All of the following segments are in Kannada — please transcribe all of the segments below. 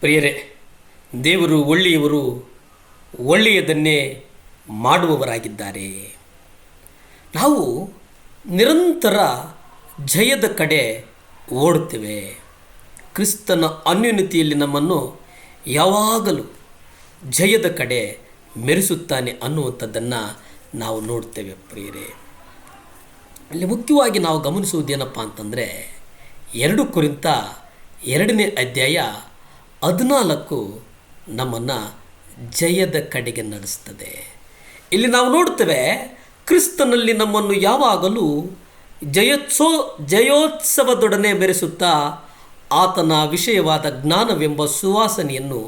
ಪ್ರಿಯರೇ, ದೇವರು ಒಳ್ಳೆಯವರು, ಒಳ್ಳೆಯದನ್ನೇ ಮಾಡುವವರಾಗಿದ್ದಾರೆ. ನಾವು ನಿರಂತರ ಜಯದ ಕಡೆ ಓಡುತ್ತೇವೆ. ಕ್ರಿಸ್ತನ ಅನ್ಯೋನ್ಯತೆಯಲ್ಲಿ ನಮ್ಮನ್ನು ಯಾವಾಗಲೂ ಜಯದ ಕಡೆ ಮೆರೆಸುತ್ತಾನೆ ಅನ್ನುವಂಥದ್ದನ್ನು ನಾವು ನೋಡ್ತೇವೆ. ಪ್ರಿಯರೇ, ಅಲ್ಲಿ ಮುಖ್ಯವಾಗಿ ನಾವು ಗಮನಿಸುವುದೇನಪ್ಪ ಅಂತಂದರೆ 2 ಕೊರಿಂಥ 2ನೇ ಅಧ್ಯಾಯ 14 ನಮ್ಮನ್ನು ಜಯದ ಕಡೆಗೆ ನಡೆಸ್ತದೆ. ಇಲ್ಲಿ ನಾವು ನೋಡ್ತೇವೆ, ಕ್ರಿಸ್ತನಲ್ಲಿ ನಮ್ಮನ್ನು ಯಾವಾಗಲೂ ಜಯೋತ್ಸವದೊಡನೆ ಮೆರೆಸುತ್ತಾ ಆತನ ವಿಷಯವಾದ ಜ್ಞಾನವೆಂಬ ಸುವಾಸನೆಯನ್ನು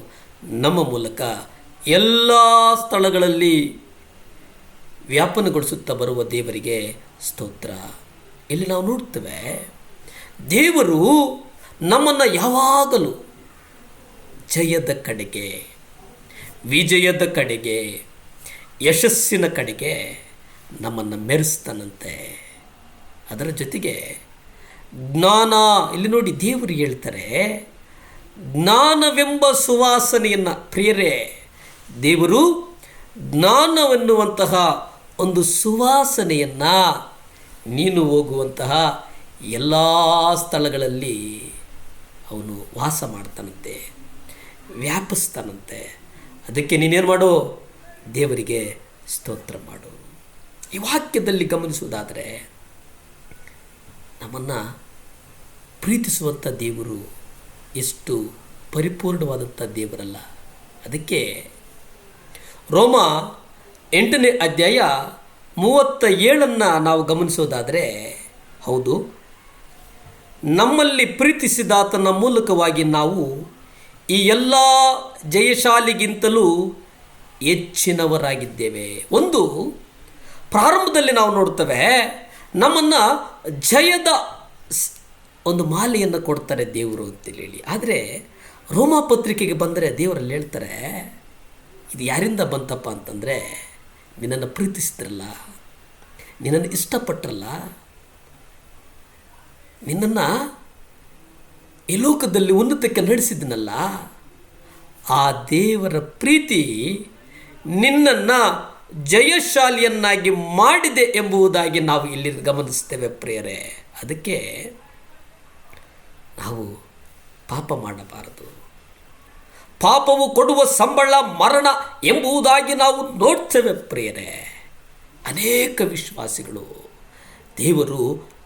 ನಮ್ಮ ಮೂಲಕ ಎಲ್ಲ ಸ್ಥಳಗಳಲ್ಲಿ ವ್ಯಾಪನಗೊಳಿಸುತ್ತಾ ಬರುವ ದೇವರಿಗೆ ಸ್ತೋತ್ರ. ಇಲ್ಲಿ ನಾವು ನೋಡ್ತೇವೆ, ದೇವರು ನಮ್ಮನ್ನು ಯಾವಾಗಲೂ ಜಯದ ಕಡೆಗೆ, ವಿಜಯದ ಕಡೆಗೆ, ಯಶಸ್ಸಿನ ಕಡೆಗೆ ನಮ್ಮನ್ನು ಮೆರೆಸ್ತಾನಂತೆ. ಅದರ ಜೊತೆಗೆ ಜ್ಞಾನ, ಇಲ್ಲಿ ನೋಡಿ ದೇವರು ಹೇಳ್ತಾರೆ, ಜ್ಞಾನವೆಂಬ ಸುವಾಸನೆಯನ್ನು, ಪ್ರಿಯರೇ, ದೇವರು ಜ್ಞಾನವೆನ್ನುವಂತಹ ಒಂದು ಸುವಾಸನೆಯನ್ನು ನೀನು ಹೋಗುವಂತಹ ಎಲ್ಲ ಸ್ಥಳಗಳಲ್ಲಿ ಅವನು ವಾಸ ಮಾಡ್ತಾನಂತೆ, ವ್ಯಾಪಿಸ್ತಾನಂತೆ. ಅದಕ್ಕೆ ನೀನೇನು ಮಾಡು, ದೇವರಿಗೆ ಸ್ತೋತ್ರ ಮಾಡು. ಈ ವಾಕ್ಯದಲ್ಲಿ ಗಮನಿಸುವುದಾದರೆ ನಮ್ಮನ್ನು ಪ್ರೀತಿಸುವಂಥ ದೇವರು ಎಷ್ಟು ಪರಿಪೂರ್ಣವಾದಂಥ ದೇವರಲ್ಲ. ಅದಕ್ಕೆ ರೋಮ 8ನೇ ಅಧ್ಯಾಯ 37 ನಾವು ಗಮನಿಸೋದಾದರೆ, ಹೌದು, ನಮ್ಮಲ್ಲಿ ಪ್ರೀತಿಸಿದಾತನ ಮೂಲಕವಾಗಿ ನಾವು ಈ ಎಲ್ಲ ಜಯಶಾಲಿಗಿಂತಲೂ ಹೆಚ್ಚಿನವರಾಗಿದ್ದೇವೆ. ಒಂದು ಪ್ರಾರಂಭದಲ್ಲಿ ನಾವು ನೋಡ್ತೇವೆ, ನಮ್ಮನ್ನು ಜಯದ ಒಂದು ಮಾಲೆಯನ್ನು ಕೊಡ್ತಾರೆ ದೇವರು ಅಂತೇಳಿ. ಆದರೆ ರೋಮ ಪತ್ರಿಕೆಗೆ ಬಂದರೆ ದೇವರಲ್ಲಿ ಹೇಳ್ತಾರೆ, ಇದು ಯಾರಿಂದ ಬಂತಪ್ಪ ಅಂತಂದರೆ, ನಿನ್ನನ್ನು ಪ್ರೀತಿಸಿದ್ರಲ್ಲ, ನಿನ್ನನ್ನು ಇಷ್ಟಪಟ್ಟರಲ್ಲ, ನಿನ್ನನ್ನು ಈ ಲೋಕದಲ್ಲಿ ಉನ್ನತಕ್ಕೆ ನಡೆಸಿದ್ದನಲ್ಲ, ಆ ದೇವರ ಪ್ರೀತಿ ನಿನ್ನನ್ನು ಜಯಶಾಲಿಯನ್ನಾಗಿ ಮಾಡಿದೆ ಎಂಬುದಾಗಿ ನಾವು ಇಲ್ಲಿ ಗಮನಿಸ್ತೇವೆ. ಪ್ರಿಯರೇ, ಅದಕ್ಕೆ ನಾವು ಪಾಪ ಮಾಡಬಾರದು. ಪಾಪವು ಕೊಡುವ ಸಂಬಳ ಮರಣ ಎಂಬುದಾಗಿ ನಾವು ನೋಡ್ತೇವೆ. ಪ್ರಿಯರೇ, ಅನೇಕ ವಿಶ್ವಾಸಿಗಳು ದೇವರು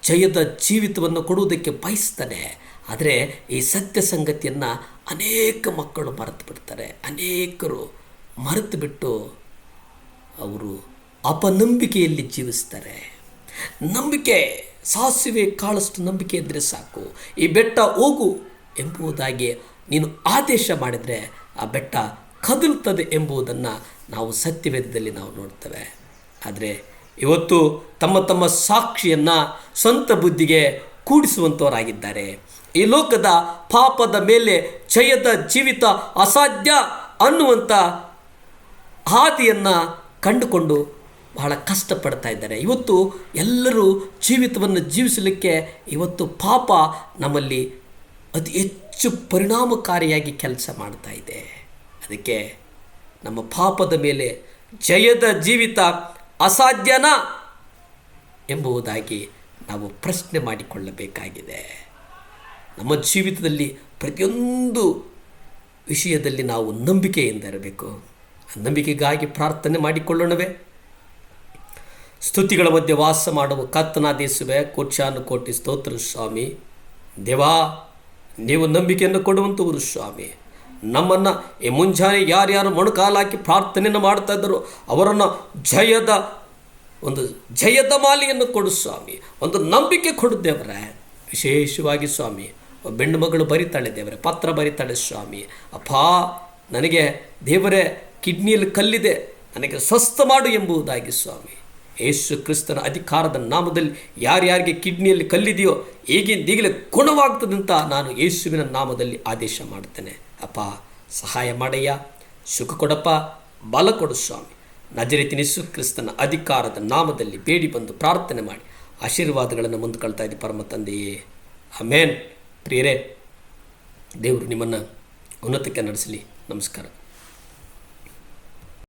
ಜಯದ ಜೀವಿತವನ್ನು ಕೊಡುವುದಕ್ಕೆ ಬಯಸ್ತಾನೆ. ಆದರೆ ಈ ಸತ್ಯ ಸಂಗತಿಯನ್ನು ಅನೇಕ ಮಕ್ಕಳು ಮರೆತು ಬಿಡ್ತಾರೆ. ಅನೇಕರು ಮರೆತು ಬಿಟ್ಟು ಅವರು ಅಪನಂಬಿಕೆಯಲ್ಲಿ ಜೀವಿಸ್ತಾರೆ. ನಂಬಿಕೆ, ಸಾಸಿವೆ ಕಾಳಷ್ಟು ನಂಬಿಕೆ ಇದ್ದರೆ ಸಾಕು, ಈ ಬೆಟ್ಟ ಹೋಗು ಎಂಬುದಾಗಿ ನೀನು ಆದೇಶ ಮಾಡಿದರೆ ಆ ಬೆಟ್ಟ ಕದಲುತ್ತದೆ ಎಂಬುದನ್ನು ನಾವು ಸತ್ಯವೇದದಲ್ಲಿ ನಾವು ನೋಡ್ತೇವೆ. ಆದರೆ ಇವತ್ತು ತಮ್ಮ ತಮ್ಮ ಸಾಕ್ಷಿಯನ್ನು ಸ್ವಂತ ಬುದ್ಧಿಗೆ ಕೂಡಿಸುವಂಥವರಾಗಿದ್ದಾರೆ. ಈ ಲೋಕದ ಪಾಪದ ಮೇಲೆ ಜಯದ ಜೀವಿತ ಅಸಾಧ್ಯ ಅನ್ನುವಂಥ ಹಾದಿಯನ್ನು ಕಂಡುಕೊಂಡು ಬಹಳ ಕಷ್ಟಪಡ್ತಾ ಇದ್ದಾರೆ. ಇವತ್ತು ಎಲ್ಲರೂ ಜೀವಿತವನ್ನು ಜೀವಿಸಲಿಕ್ಕೆ ಇವತ್ತು ಪಾಪ ನಮ್ಮಲ್ಲಿ ಅತಿ ಹೆಚ್ಚು ಪರಿಣಾಮಕಾರಿಯಾಗಿ ಕೆಲಸ ಮಾಡ್ತಾ ಇದೆ. ಅದಕ್ಕೆ ನಮ್ಮ ಪಾಪದ ಮೇಲೆ ಜಯದ ಜೀವಿತ ಅಸಾಧ್ಯನಾ ಎಂಬುದಾಗಿ ನಾವು ಪ್ರಶ್ನೆ ಮಾಡಿಕೊಳ್ಳಬೇಕಾಗಿದೆ. ನಮ್ಮ ಜೀವಿತದಲ್ಲಿ ಪ್ರತಿಯೊಂದು ವಿಷಯದಲ್ಲಿ ನಾವು ನಂಬಿಕೆಯಿಂದ ಇರಬೇಕು. ನಂಬಿಕೆಗಾಗಿ ಪ್ರಾರ್ಥನೆ ಮಾಡಿಕೊಳ್ಳೋಣವೇ. ಸ್ತುತಿಗಳ ಮಧ್ಯೆ ವಾಸ ಮಾಡುವ ಕರ್ತನಾದೇಸುವೆ, ಕೋಟ್ಯಾನುಕೋಟಿ ಸ್ತೋತ್ರ ಸ್ವಾಮಿ. ದೇವಾ, ನೀವು ನಂಬಿಕೆಯನ್ನು ಕೊಡುವಂಥವರು ಸ್ವಾಮಿ. ನಮ್ಮನ್ನು ಈ ಮುಂಜಾನೆ ಯಾರ್ಯಾರು ಮೊಣಕಾಲಾಕಿ ಪ್ರಾರ್ಥನೆಯನ್ನು ಮಾಡ್ತಾ ಇದ್ದರು ಅವರನ್ನು ಜಯದ ಮಾಲೆಯನ್ನು ಕೊಡು ಸ್ವಾಮಿ. ಒಂದು ನಂಬಿಕೆ ಕೊಡು ದೇವರೇ. ವಿಶೇಷವಾಗಿ ಸ್ವಾಮಿ, ಬೆಣ್ಣು ಮಗಳು ಬರಿತಾಳೆ ದೇವರೇ, ಪತ್ರ ಬರಿತಾಳೆ ಸ್ವಾಮಿ. ಅಪ್ಪಾ, ನನಗೆ ದೇವರೇ ಕಿಡ್ನಿಯಲ್ಲಿ ಕಲ್ಲಿದೆ, ನನಗೆ ಸ್ವಸ್ಥ ಮಾಡು ಎಂಬುದಾಗಿ ಸ್ವಾಮಿ ಯೇಸು ಕ್ರಿಸ್ತನ ಅಧಿಕಾರದ ನಾಮದಲ್ಲಿ ಯಾರ್ಯಾರಿಗೆ ಕಿಡ್ನಿಯಲ್ಲಿ ಕಲ್ಲಿದೆಯೋ ಈಗಲೇ ಗುಣವಾಗ್ತದಂತ ನಾನು ಯೇಸುವಿನ ನಾಮದಲ್ಲಿ ಆದೇಶ ಮಾಡ್ತೇನೆ. ಅಪ್ಪ, ಸಹಾಯ ಮಾಡಯ್ಯ, ಸುಖ ಕೊಡಪ್ಪ, ಬಲ ಕೊಡು ಸ್ವಾಮಿ. ನಜರೇತಿನ ಯೇಸು ಕ್ರಿಸ್ತನ ಅಧಿಕಾರದ ನಾಮದಲ್ಲಿ ಬೇಡಿ ಬಂದು ಪ್ರಾರ್ಥನೆ ಮಾಡಿ ಆಶೀರ್ವಾದಗಳನ್ನು ಮುಂದುಕೊಳ್ತಾ ಇದ್ದೀವಿ ಪರಮ ತಂದೆಯೇ, ಆಮೇನ್. ಪ್ರಿಯರೇ, ದೇವರು ನಿಮ್ಮನ್ನು ಉನ್ನತಕ್ಕೆ ನಡೆಸಲಿ. ನಮಸ್ಕಾರ.